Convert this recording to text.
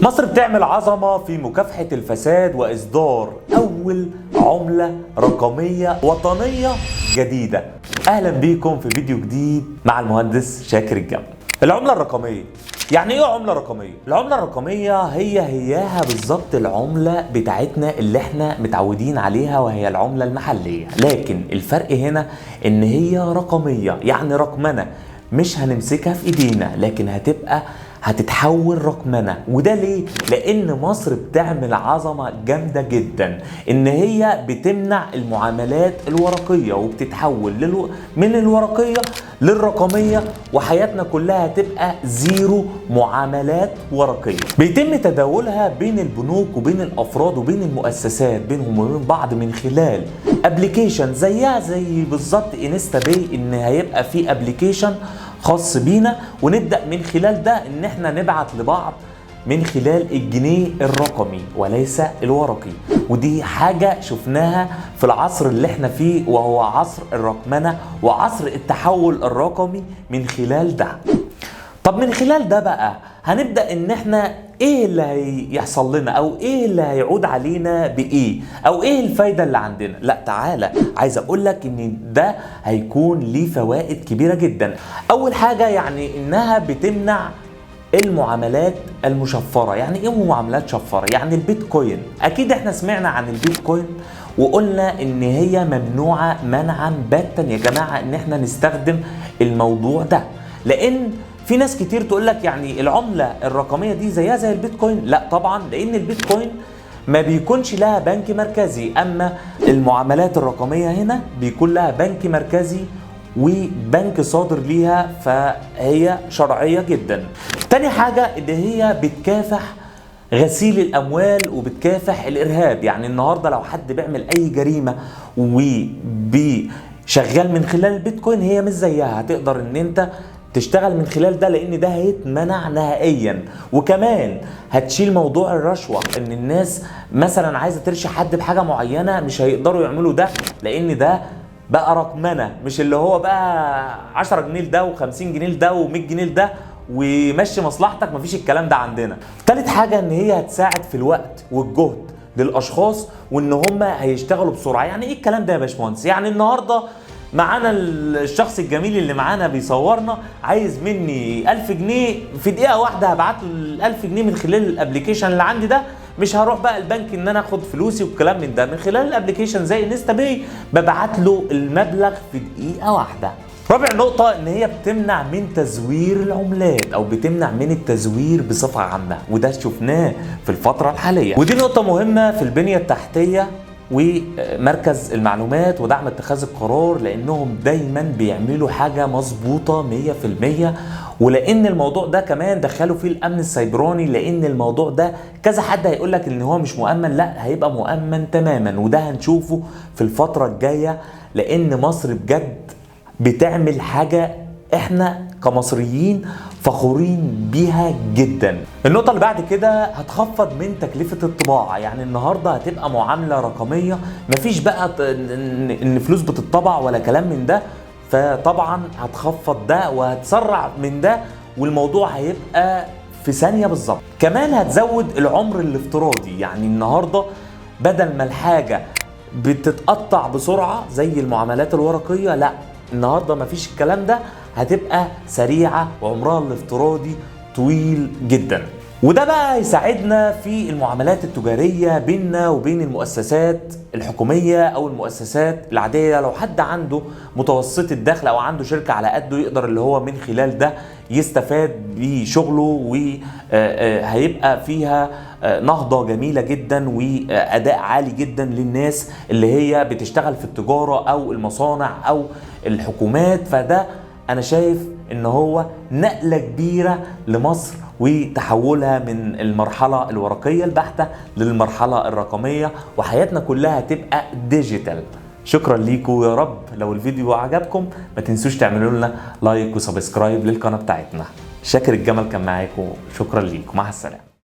مصر بتعمل عظمة في مكافحة الفساد وإصدار أول عملة رقمية وطنية جديدة. أهلا بيكم في فيديو جديد مع المهندس شاكر الجمل. العملة الرقمية يعني إيه عملة رقمية؟ العملة الرقمية هياها بالظبط العملة بتاعتنا اللي احنا متعودين عليها، وهي العملة المحلية، لكن الفرق هنا إن هي رقمية، يعني رقمنة، مش هنمسكها في إيدينا لكن هتتحول رقمنة. وده ليه؟ لأن مصر بتعمل عظمة جامدة جدا، إن هي بتمنع المعاملات الورقية وبتتحول من الورقية للرقمية، وحياتنا كلها هتبقى زيرو معاملات ورقية. بيتم تداولها بين البنوك وبين الأفراد وبين المؤسسات بينهم وبين بعض من خلال ابليكيشن زيها زي بالظبط انستا باي، إن هيبقى في ابليكيشن خاص بينا، ونبدأ من خلال ده ان احنا نبعت لبعض من خلال الجنيه الرقمي وليس الورقي. ودي حاجة شفناها في العصر اللي احنا فيه، وهو عصر الرقمنة وعصر التحول الرقمي من خلال ده. طب من خلال ده بقى هنبدأ ان احنا ايه اللي هيحصل لنا، او ايه اللي هيعود علينا بايه، او ايه الفايدة اللي عندنا؟ لا تعالى، عايز اقول لك ان ده هيكون ليه فوائد كبيرة جدا. اول حاجة يعني انها بتمنع المعاملات المشفرة. يعني ايه معاملات شفرة؟ يعني البيتكوين، اكيد احنا سمعنا عن البيتكوين وقلنا ان هي ممنوعة منعا باتا يا جماعة ان احنا نستخدم الموضوع ده، لان في ناس كتير تقول لك يعني العملة الرقمية دي زيها زي البيتكوين. لا طبعا، لان البيتكوين ما بيكونش لها بنك مركزي، اما المعاملات الرقمية هنا بيكون لها بنك مركزي وبنك صادر ليها، فهي شرعية جدا. تاني حاجة ان هي بتكافح غسيل الاموال وبتكافح الارهاب. يعني النهاردة لو حد بيعمل اي جريمة وبيشغل من خلال البيتكوين، هي مش زيها، هتقدر ان انت تشتغل من خلال ده، لان ده هيتمنع نهائيا. وكمان هتشيل موضوع الرشوة، ان الناس مثلا عايزة ترشي حد بحاجة معينة مش هيقدروا يعملوا ده، لان ده بقى رقمنة، مش اللي هو بقى 10 جنيه لده و50 جنيه لده و100 جنيه لده ومشي مصلحتك، مفيش الكلام ده عندنا. ثالث حاجة ان هي هتساعد في الوقت والجهد للاشخاص، وان هم هيشتغلوا بسرعة. يعني ايه الكلام ده يا باشمهندس؟ يعني النهاردة معانا الشخص الجميل اللي معانا بيصورنا عايز مني 1000 جنيه في دقيقة واحدة، هبعت له 1000 جنيه من خلال الابليكيشن اللي عندي ده. مش هروح بقى البنك ان انا اخد فلوسي والكلام من ده، من خلال الابليكيشن زي انستا باي ببعت له المبلغ في دقيقة واحدة. رابع نقطة ان هي بتمنع من تزوير العملات، او بتمنع من التزوير بصفة عامة، وده شفناه في الفترة الحالية. ودي نقطة مهمة في البنية التحتية ومركز المعلومات ودعم اتخاذ القرار، لانهم دايما بيعملوا حاجة مظبوطة 100%. ولان الموضوع ده كمان دخلوا فيه الامن السيبراني، لان الموضوع ده كذا حد هيقول لك ان هو مش مؤمن، لا هيبقى مؤمن تماما، وده هنشوفه في الفترة الجاية، لان مصر بجد بتعمل حاجة احنا كمصريين فخورين بيها جدا. النقطة اللي بعد كده هتخفض من تكلفة الطباعة. يعني النهاردة هتبقى معاملة رقمية، مفيش بقى ان فلوس بتطبع ولا كلام من ده، فطبعا هتخفض ده وهتسرع من ده، والموضوع هيبقى في ثانية بالظبط. كمان هتزود العمر الافتراضي. يعني النهاردة بدل ما الحاجة بتتقطع بسرعة زي المعاملات الورقية، لا النهاردة مفيش الكلام ده، هتبقى سريعة وعمرها الافتراضي طويل جدا. وده بقى هيساعدنا في المعاملات التجارية بيننا وبين المؤسسات الحكومية او المؤسسات العادية. لو حد عنده متوسط الدخل او عنده شركة على قده، يقدر اللي هو من خلال ده يستفاد بشغله، وهيبقى فيها نهضة جميلة جدا وأداء عالي جدا للناس اللي هي بتشتغل في التجارة أو المصانع أو الحكومات. فده أنا شايف إن هو نقلة كبيرة لمصر وتحولها من المرحلة الورقية البحتة للمرحلة الرقمية، وحياتنا كلها تبقى ديجيتال. شكرا ليكم، يا رب لو الفيديو عجبكم ما تنسوش تعملوا لنا لايك وسبسكرايب للقناة بتاعتنا. شاكر الجمل كان معاكم، شكرا ليكم، مع السلامة.